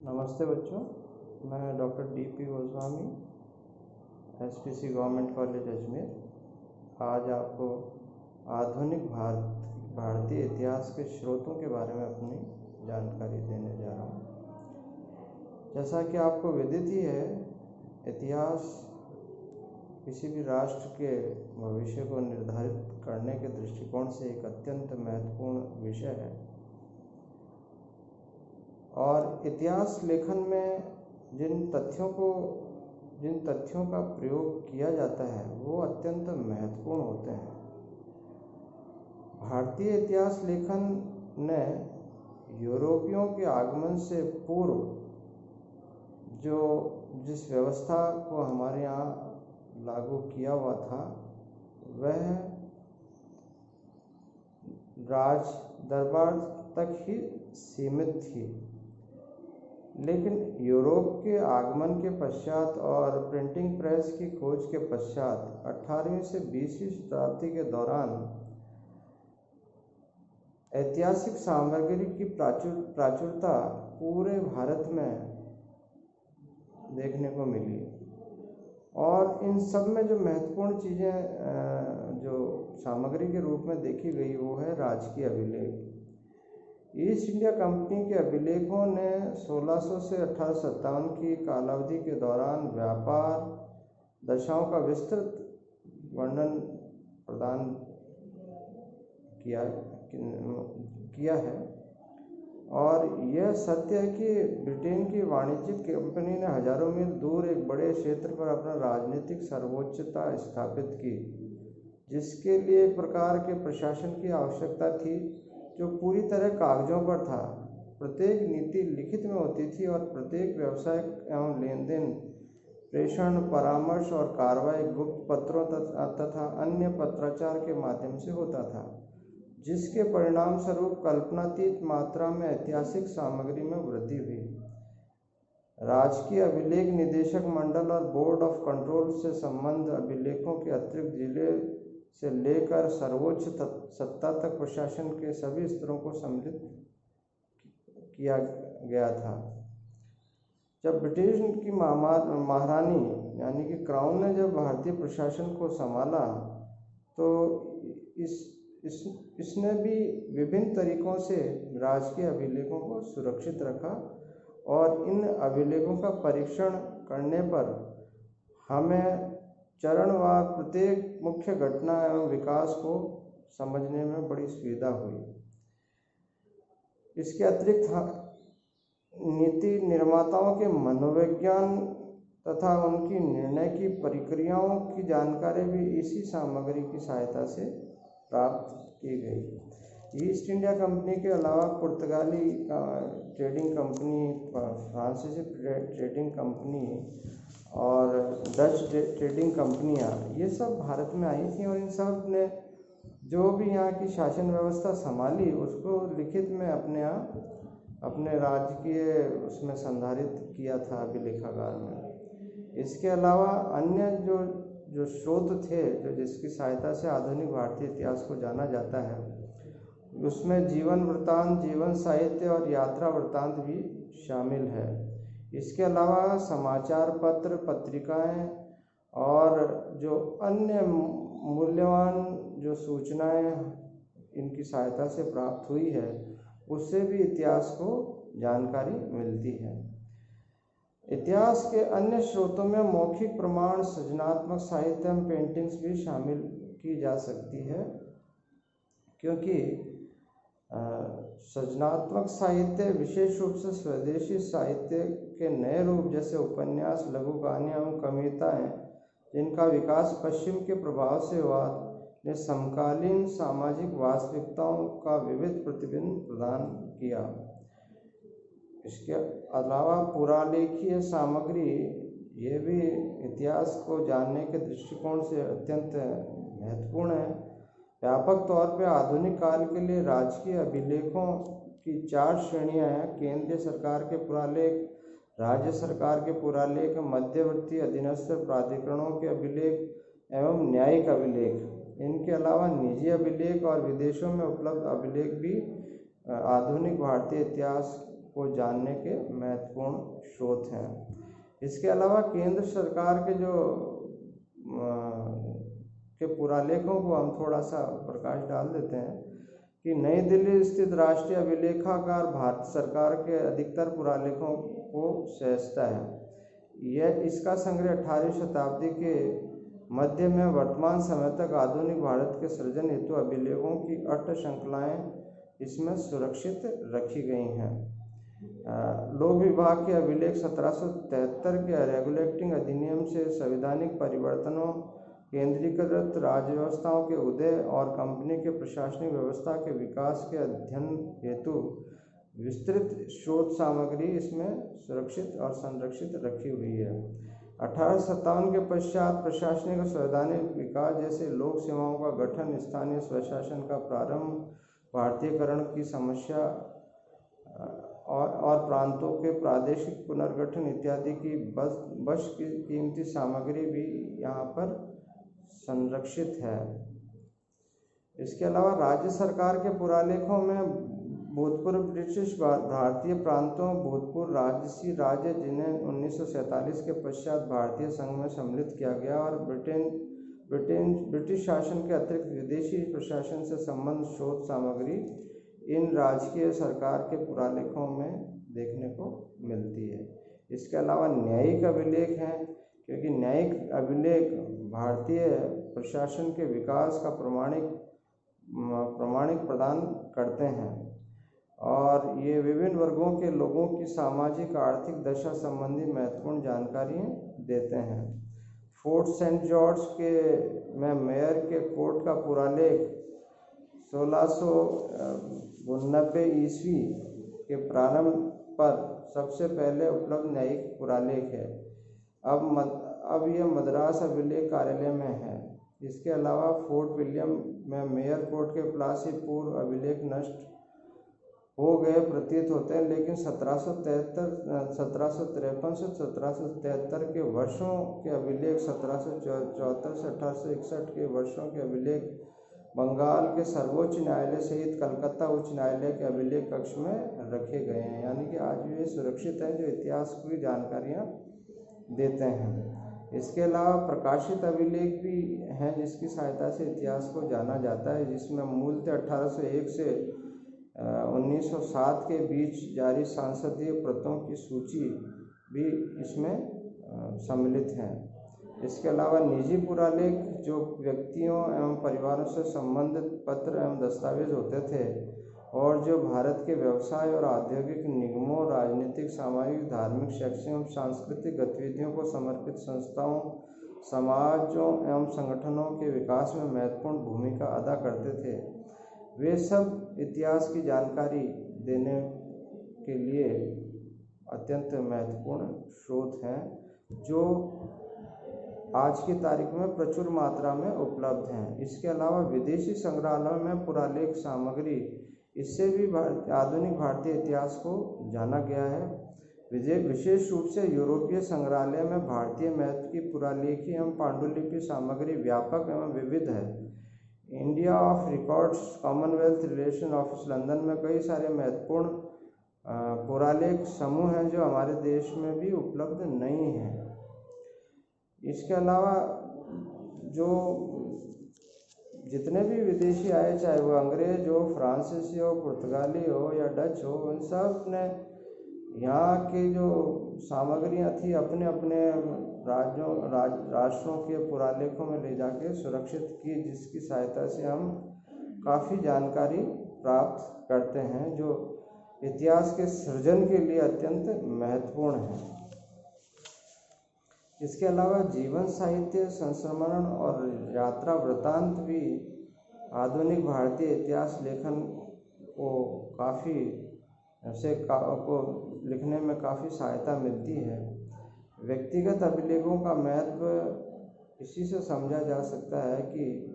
नमस्ते बच्चों, मैं doctor D P. Goswami, SPC government college Ajmer आज आपको आधुनिक भारतीय इतिहास के स्रोतों के बारे में अपनी जानकारी देने जा रहा हूँ। जैसा कि आपको विदित ही है, इतिहास किसी भी राष्ट्र के भविष्य को निर्धारित करने के दृष्टिकोण से एक अत्यंत महत्वपूर्ण विषय है और इतिहास लेखन में जिन तथ्यों का प्रयोग किया जाता है वो अत्यंत महत्वपूर्ण होते हैं। भारतीय इतिहास लेखन ने यूरोपियों के आगमन से पूर्व जिस व्यवस्था को हमारे यहाँ लागू किया हुआ था वह राज दरबार तक ही सीमित थी, लेकिन यूरोप के आगमन के पश्चात और प्रिंटिंग प्रेस की खोज के पश्चात 18वीं से 20वीं शताब्दी के दौरान ऐतिहासिक सामग्री की प्राचुरता पूरे भारत में देखने को मिली और इन सब में जो महत्वपूर्ण चीज़ें जो सामग्री के रूप में देखी गई वो है राजकीय अभिलेख। ईस्ट इंडिया कंपनी के अभिलेखों ने 1600 से 1857 की कालावधि के दौरान व्यापार दशाओं का विस्तृत वर्णन प्रदान किया है और यह सत्य है कि ब्रिटेन की वाणिज्यिक कंपनी ने हजारों मील दूर एक बड़े क्षेत्र पर अपना राजनीतिक सर्वोच्चता स्थापित की, जिसके लिए एक प्रकार के प्रशासन की आवश्यकता थी जो पूरी तरह कागजों पर था। प्रत्येक नीति लिखित में होती थी और प्रत्येक व्यवसाय एवं लेन देन, प्रेषण, परामर्श और कार्रवाई गुप्त पत्रों तथा अन्य पत्राचार के माध्यम से होता था, जिसके परिणाम स्वरूप कल्पनातीत मात्रा में ऐतिहासिक सामग्री में वृद्धि हुई। राजकीय अभिलेख निदेशक मंडल और बोर्ड ऑफ कंट्रोल से संबंध अभिलेखों के अतिरिक्त जिले से लेकर सर्वोच्च सत्ता तक प्रशासन के सभी स्तरों को सम्मिलित किया गया था। जब ब्रिटिश की महारानी यानी कि क्राउन ने जब भारतीय प्रशासन को संभाला तो इसने भी विभिन्न तरीकों से राजकीय अभिलेखों को सुरक्षित रखा और इन अभिलेखों का परीक्षण करने पर हमें चरणवार प्रत्येक मुख्य घटना एवं विकास को समझने में बड़ी सुविधा हुई। इसके अतिरिक्त नीति निर्माताओं के मनोविज्ञान तथा उनकी निर्णय की प्रक्रियाओं की जानकारी भी इसी सामग्री की सहायता से प्राप्त की गई। ईस्ट इंडिया कंपनी के अलावा पुर्तगाली ट्रेडिंग कंपनी, फ्रांसीसी ट्रेडिंग कंपनी और डच ट्रेडिंग कंपनियां ये सब भारत में आई थी और इन सब ने जो भी यहाँ की शासन व्यवस्था संभाली उसको लिखित में अपने राजकीय उसमें संधारित किया था अभिलेखागार में। इसके अलावा अन्य जो स्रोत थे जो जिसकी सहायता से आधुनिक भारतीय इतिहास को जाना जाता है, उसमें जीवन वृत्तांत, जीवन साहित्य और यात्रा वृत्तांत भी शामिल है। इसके अलावा समाचार पत्र, पत्रिकाएं और जो अन्य मूल्यवान जो सूचनाएं इनकी सहायता से प्राप्त हुई है उससे भी इतिहास को जानकारी मिलती है। इतिहास के अन्य स्रोतों में मौखिक प्रमाण, सृजनात्मक साहित्य एवं पेंटिंग्स भी शामिल की जा सकती है, क्योंकि सृजनात्मक साहित्य विशेष रूप से स्वदेशी साहित्य के नए रूप जैसे उपन्यास, लघु कहानियाँ एवं कविताएं जिनका विकास पश्चिम के प्रभाव से हुआ ने समकालीन सामाजिक वास्तविकताओं का विविध प्रतिबिंब प्रदान किया। इसके अलावा पुरालेखीय सामग्री ये भी इतिहास को जानने के दृष्टिकोण से अत्यंत महत्वपूर्ण है। व्यापक तौर पर आधुनिक काल के लिए राजकीय अभिलेखों की 4 श्रेणियां हैं: केंद्रीय सरकार के पुरालेख, राज्य सरकार के पुरालेख, मध्यवर्ती अधीनस्थ प्राधिकरणों के अभिलेख एवं न्यायिक अभिलेख। इनके अलावा निजी अभिलेख और विदेशों में उपलब्ध अभिलेख भी आधुनिक भारतीय इतिहास को जानने के महत्वपूर्ण स्रोत हैं। इसके अलावा केंद्र सरकार के जो पुरालेखों को हम थोड़ा सा प्रकाश डाल देते हैं कि नई दिल्ली स्थित राष्ट्रीय अभिलेखागार भारत सरकार के अधिकतर पुरालेखों को सहेजता है। यह इसका संग्रह 18वीं शताब्दी के मध्य में वर्तमान समय तक आधुनिक भारत के सृजन हेतु अभिलेखों की 8 श्रृंखलाएं इसमें सुरक्षित रखी गई हैं। लोक विभाग के अभिलेख 1773 के रेगुलेटिंग अधिनियम से संवैधानिक परिवर्तनों, केंद्रीकृत राज्य व्यवस्थाओं के उदय और कंपनी के प्रशासनिक व्यवस्था के विकास के अध्ययन हेतु विस्तृत स्रोत सामग्री इसमें सुरक्षित और संरक्षित रखी हुई है। 1857 के पश्चात प्रशासनिक और संवैधानिक विकास जैसे लोक सेवाओं का गठन, स्थानीय स्वशासन का प्रारंभ, भारतीयकरण की समस्या और प्रांतों के प्रादेशिक पुनर्गठन इत्यादि की बश की कीमती सामग्री भी यहाँ पर संरक्षित है। इसके अलावा राज्य सरकार के पुरालेखों में भूतपूर्व ब्रिटिश भारतीय प्रांतों, भूतपूर्व राजसी राज्य जिन्हें 1947 के पश्चात भारतीय संघ में सम्मिलित किया गया, और ब्रिटिश शासन के अतिरिक्त विदेशी प्रशासन से संबंध स्रोत सामग्री इन राजकीय सरकार के पुरालेखों में देखने को मिलती है। इसके अलावा न्यायिक अभिलेख हैं, क्योंकि न्यायिक अभिलेख भारतीय प्रशासन के विकास का प्रमाणिक प्रदान करते हैं और ये विभिन्न वर्गों के लोगों की सामाजिक आर्थिक दशा संबंधी महत्वपूर्ण जानकारी देते हैं। फोर्ट सेंट जॉर्ज में मेयर के कोर्ट का पुरालेख 1699 ईस्वी के प्रारंभ पर सबसे पहले उपलब्ध न्यायिक पुरालेख है। अब यह मद्रास अभिलेख कार्यालय में है। इसके अलावा फोर्ट विलियम में मेयर कोर्ट के प्लास से पूर्व अभिलेख नष्ट हो गए प्रतीत होते हैं, लेकिन 1753 से 1773 के वर्षों के अभिलेख, 1774 से 1861 के वर्षों के अभिलेख बंगाल के सर्वोच्च न्यायालय सहित कलकत्ता उच्च न्यायालय के अभिलेख कक्ष में रखे गए हैं। यानी कि आज भी सुरक्षित हैं, जो इतिहास की जानकारियाँ देते हैं। इसके अलावा प्रकाशित अभिलेख भी हैं जिसकी सहायता से इतिहास को जाना जाता है, जिसमें मूलतः 1801 से 1907 के बीच जारी सांसदीय प्रतों की सूची भी इसमें सम्मिलित हैं। इसके अलावा निजी पुरालेख, जो व्यक्तियों एवं परिवारों से संबंधित पत्र एवं दस्तावेज होते थे और जो भारत के व्यवसाय और औद्योगिक निगमों, राजनीतिक, सामाजिक, धार्मिक, शैक्षिक एवं सांस्कृतिक गतिविधियों को समर्पित संस्थाओं, समाजों एवं संगठनों के विकास में महत्वपूर्ण भूमिका अदा करते थे, वे सब इतिहास की जानकारी देने के लिए अत्यंत महत्वपूर्ण स्रोत हैं, जो आज की तारीख में प्रचुर मात्रा में उपलब्ध हैं। इसके अलावा विदेशी संग्रहालयों में पुरालेख सामग्री, इससे भी आधुनिक भारतीय इतिहास को जाना गया है। विशेष रूप से यूरोपीय संग्रहालय में भारतीय महत्व की पुरालेखी एवं पांडुलिपि सामग्री व्यापक एवं विविध है। India of records Commonwealth relation office London में कई सारे महत्वपूर्ण पुरालेख समूह हैं जो हमारे देश में भी उपलब्ध नहीं हैं। इसके अलावा जो जितने भी विदेशी आए, चाहे वो अंग्रेज हो, फ्रांसीसी हो, पुर्तगाली हो या डच हो, उन सब ने यहाँ की जो सामग्रियाँ थी अपने अपने राष्ट्रों के पुरालेखों में ले जाके सुरक्षित की, जिसकी सहायता से हम काफ़ी जानकारी प्राप्त करते हैं, जो इतिहास के सृजन के लिए अत्यंत महत्वपूर्ण है। इसके अलावा जीवन साहित्य, संस्मरण और यात्रा वृत्तांत भी आधुनिक भारतीय इतिहास लेखन को लिखने में काफ़ी सहायता मिलती है। व्यक्तिगत अभिलेखों का महत्व इसी से समझा जा सकता है कि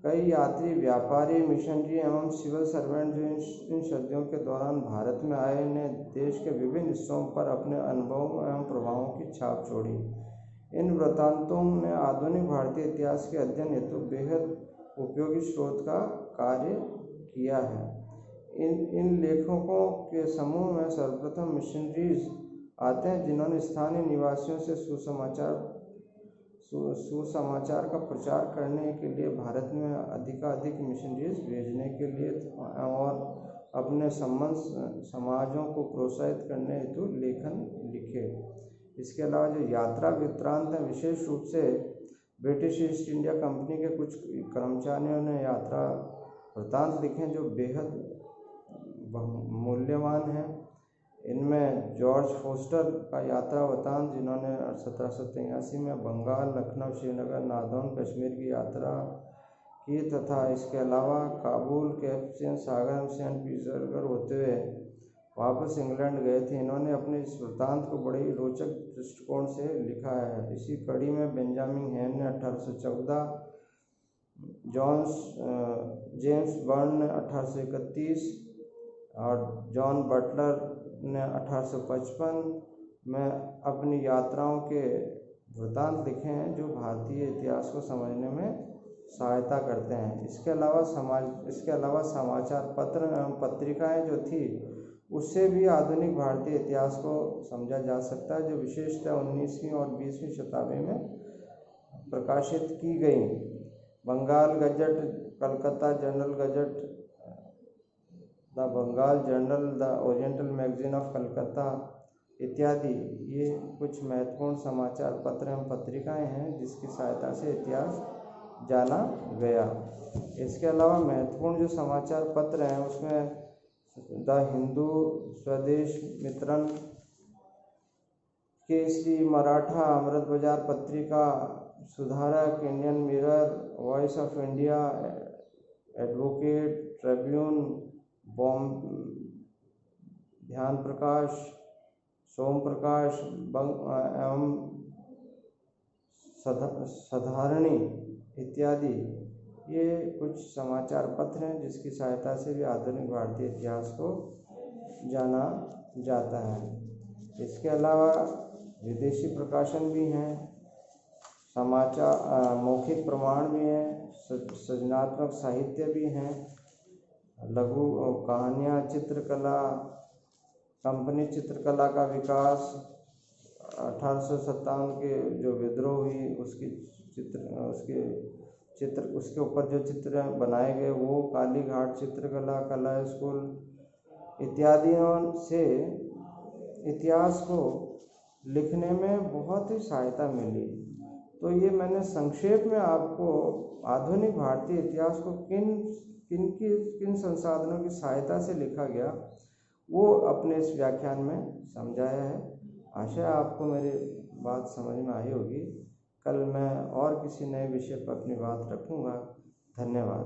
कई यात्री, व्यापारी, मिशनरी एवं सिविल सर्वेंट जो इन सदियों के दौरान भारत में आए ने देश के विभिन्न हिस्सों पर अपने अनुभवों एवं प्रभावों की छाप छोड़ी। इन वृत्तांतों ने आधुनिक भारतीय इतिहास के अध्ययन हेतु बेहद उपयोगी स्रोत का कार्य किया है। इन लेखकों के समूह में सर्वप्रथम मिशनरीज आते हैं जिन्होंने स्थानीय निवासियों से सुसमाचार का प्रचार करने के लिए भारत में अधिकाधिक मिशनरीज भेजने के लिए और अपने समाजों को प्रोत्साहित करने हेतु लेखन लिखे। इसके अलावा जो यात्रा वृत्तांत है, विशेष रूप से ब्रिटिश ईस्ट इंडिया कंपनी के कुछ कर्मचारियों ने यात्रा वृत्तांत लिखे जो बेहद मूल्यवान हैं। इनमें जॉर्ज फोस्टर का यात्रा वृत्तांत, जिन्होंने 1783 में बंगाल, लखनऊ, श्रीनगर, नादौन, कश्मीर की यात्रा की तथा इसके अलावा काबुल, कैप्सियन सागर, सेंट पीटर्सबर्ग होते हुए वापस इंग्लैंड गए थे। इन्होंने अपने इस वृत्तांत को बड़े ही रोचक दृष्टिकोण से लिखा है। इसी कड़ी में बेंजामिन हेन ने 1814, जेम्स बर्न ने 1831 और जॉन बटलर ने 1855 में अपनी यात्राओं के वृत्तांत लिखे हैं जो भारतीय इतिहास को समझने में सहायता करते हैं। इसके अलावा समाचार पत्र एवं पत्रिकाएं जो थी उससे भी आधुनिक भारतीय इतिहास को समझा जा सकता है, जो विशेषतः 19वीं और 20वीं शताब्दी में प्रकाशित की गई। Bengal gazette, Calcutta general gazette, the Bengal journal, the oriental magazine of Calcutta इत्यादि ये कुछ महत्वपूर्ण समाचार पत्र एवं पत्रिकाएं हैं जिसकी सहायता से इतिहास जाना गया। इसके अलावा महत्वपूर्ण जो समाचार पत्र हैं उसमें द हिंदू, स्वदेश मित्रन, केसरी, मराठा, अमृत बाजार पत्रिका, सुधारक, Indian mirror, voice of India, advocate, Tribune, ध्यान प्रकाश, सोम प्रकाश एवं साधारणी इत्यादि ये कुछ समाचार पत्र हैं जिसकी सहायता से भी आधुनिक भारतीय इतिहास को जाना जाता है। इसके अलावा विदेशी प्रकाशन भी हैं, समाचार मौखिक प्रमाण भी हैं, सृजनात्मक साहित्य भी हैं, लघु कहानियाँ, चित्रकला, कंपनी चित्रकला का विकास, 1857 के जो विद्रोह हुई उसके ऊपर जो चित्र बनाए गए वो, काली घाट चित्रकला, कला स्कूल इत्यादियों से इतिहास को लिखने में बहुत ही सहायता मिली। तो ये मैंने संक्षेप में आपको आधुनिक भारतीय इतिहास को किन संसाधनों की सहायता से लिखा गया वो अपने इस व्याख्यान में समझाया है। आशा है आपको मेरी बात समझ में आई होगी। कल मैं और किसी नए विषय पर अपनी बात रखूँगा। धन्यवाद।